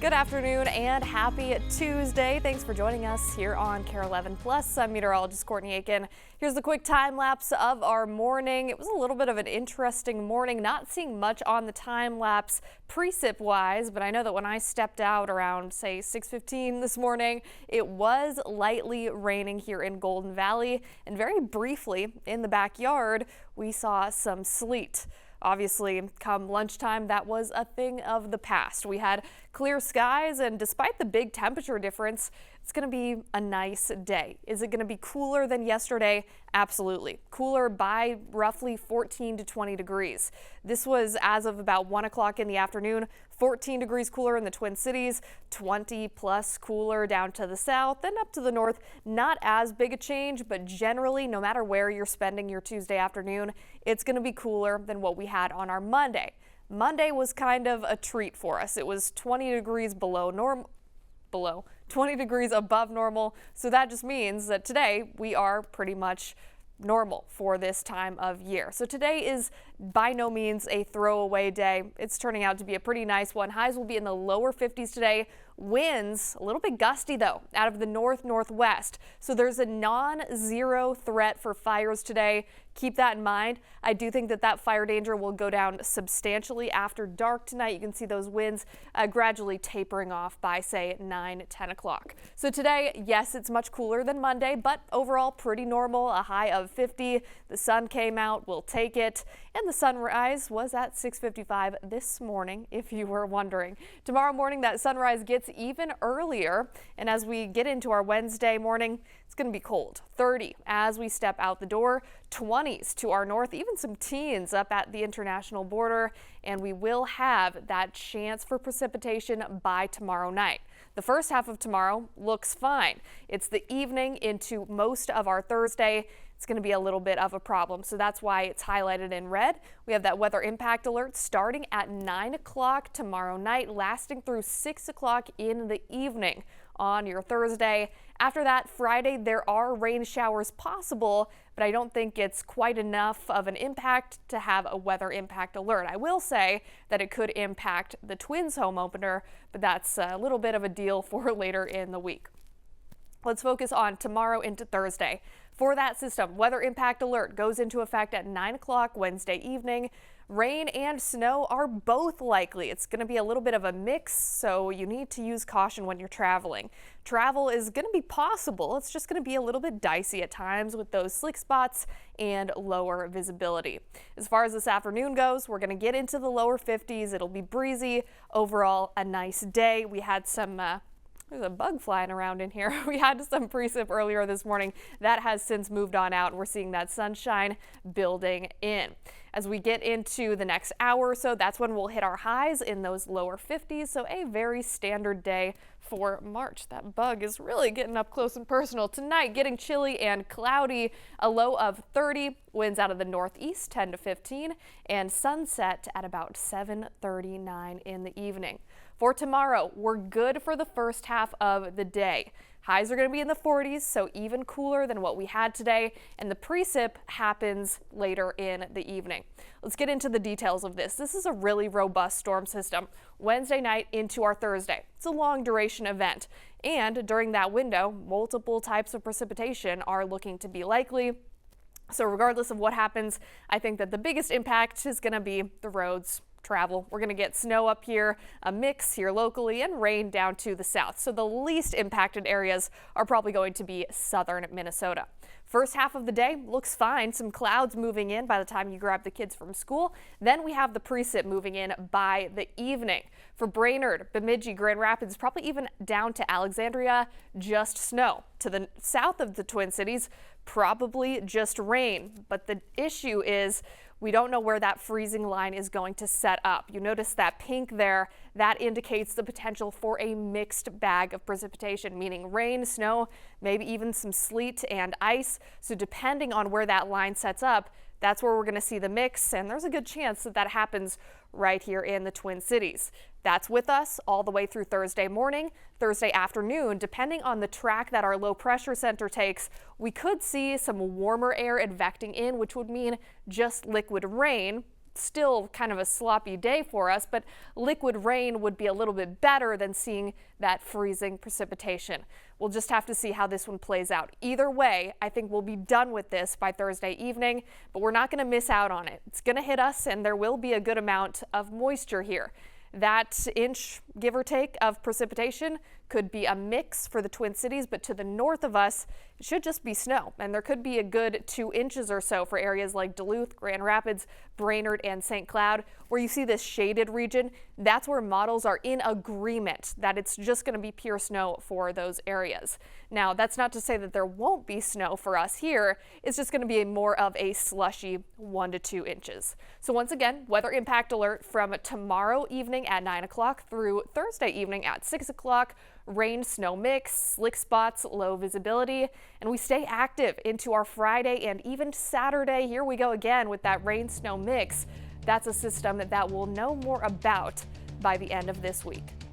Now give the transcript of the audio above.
Good afternoon and happy Tuesday. Thanks for joining us here on Kare 11 Plus. I'm meteorologist Courtney Aitken. Here's the quick time lapse of our morning. It was a little bit of an interesting morning, not seeing much on the time lapse precip wise, but I know that when I stepped out around say 6:15 this morning, it was lightly raining here in Golden Valley, and very briefly in the backyard we saw some sleet. Obviously, come lunchtime, that was a thing of the past. We had clear skies, and despite the big temperature difference, it's going to be a nice day. Is it going to be cooler than yesterday? Absolutely. Cooler by roughly 14 to 20 degrees. This was as of about 1 o'clock in the afternoon. 14 degrees cooler in the Twin Cities, 20 plus cooler down to the south and up to the north. Not as big a change, but generally, no matter where you're spending your Tuesday afternoon, it's going to be cooler than what we had on our Monday. Monday was kind of a treat for us. It was 20 degrees below 20 degrees above normal. So that just means that today we are pretty much normal for this time of year. So today is by no means a throwaway day. It's turning out to be a pretty nice one. Highs will be in the lower 50s today. Winds a little bit gusty though out of the northwest. So there's a non-zero threat for fires today. Keep that in mind. I do think that fire danger will go down substantially after dark tonight. You can see those winds gradually tapering off by say 9-10 o'clock. So today, yes, it's much cooler than Monday, but overall pretty normal. A high of 50. The sun came out, we'll take it. And the sunrise was at 6:55 this morning, if you were wondering. Tomorrow morning, that sunrise gets even earlier. And as we get into our Wednesday morning, it's going to be cold. 30 as we step out the door, 20s to our north, even some teens up at the international border. And we will have that chance for precipitation by tomorrow night. The first half of tomorrow looks fine. It's the evening into most of our Thursday. It's going to be a little bit of a problem. So that's why it's highlighted in red. We have that weather impact alert starting at 9 o'clock tomorrow night, lasting through 6 o'clock in the evening on your Thursday. After that, Friday, there are rain showers possible, but I don't think it's quite enough of an impact to have a weather impact alert. I will say that it could impact the Twins home opener, but that's a little bit of a deal for later in the week. Let's focus on tomorrow into Thursday. For that system, weather impact alert goes into effect at 9 o'clock Wednesday evening. Rain and snow are both likely. It's going to be a little bit of a mix, so you need to use caution when you're traveling. Travel is going to be possible. It's just going to be a little bit dicey at times with those slick spots and lower visibility. As far as this afternoon goes, we're going to get into the lower 50s. It'll be breezy. Overall, a nice day. We had some there's a bug flying around in here. We had some precip earlier this morning. That has since moved on out. We're seeing that sunshine building in. As we get into the next hour or so, that's when we'll hit our highs in those lower 50s. So a very standard day for March. That bug is really getting up close and personal. Tonight, getting chilly and cloudy, a low of 30, winds out of the northeast 10 to 15, and sunset at about 7:39 in the evening. For tomorrow, we're good for the first half of the day. Highs are going to be in the 40s, so even cooler than what we had today, and the precip happens later in the evening. Let's get into the details of this. This is a really robust storm system. Wednesday night into our Thursday. It's a long duration event, and during that window, multiple types of precipitation are looking to be likely. So regardless of what happens, I think that the biggest impact is going to be the roads. Travel. We're going to get snow up here, a mix here locally, and rain down to the south. So the least impacted areas are probably going to be southern Minnesota. First half of the day looks fine. Some clouds moving in by the time you grab the kids from school. Then we have the precip moving in by the evening. For Brainerd, Bemidji, Grand Rapids, probably even down to Alexandria, just snow. To the south of the Twin Cities, probably just rain. But the issue is we don't know where that freezing line is going to set up. You notice that pink there, that indicates the potential for a mixed bag of precipitation, meaning rain, snow, maybe even some sleet and ice. So depending on where that line sets up, that's where we're going to see the mix, and there's a good chance that that happens right here in the Twin Cities. That's with us all the way through Thursday morning, Thursday afternoon. Depending on the track that our low pressure center takes, we could see some warmer air advecting in, which would mean just liquid rain. still kind of a sloppy day for us, but liquid rain would be a little bit better than seeing that freezing precipitation. We'll just have to see how this one plays out. Either way, I think we'll be done with this by Thursday evening, but we're not going to miss out on it. It's going to hit us, and there will be a good amount of moisture here. That inch, give or take, of precipitation could be a mix for the Twin Cities, but to the north of us, it should just be snow. And there could be a good 2 inches or so for areas like Duluth, Grand Rapids, Brainerd, and St. Cloud. Where you see this shaded region, that's where models are in agreement that it's just going to be pure snow for those areas. Now, that's not to say that there won't be snow for us here. It's just going to be more of a slushy 1 to 2 inches. So once again, weather impact alert from tomorrow evening at 9 o'clock through Thursday evening at 6 o'clock. Rain, snow mix, slick spots, low visibility, and we stay active into our Friday and even Saturday. Here we go again with that rain, snow mix. That's a system that we'll know more about by the end of this week.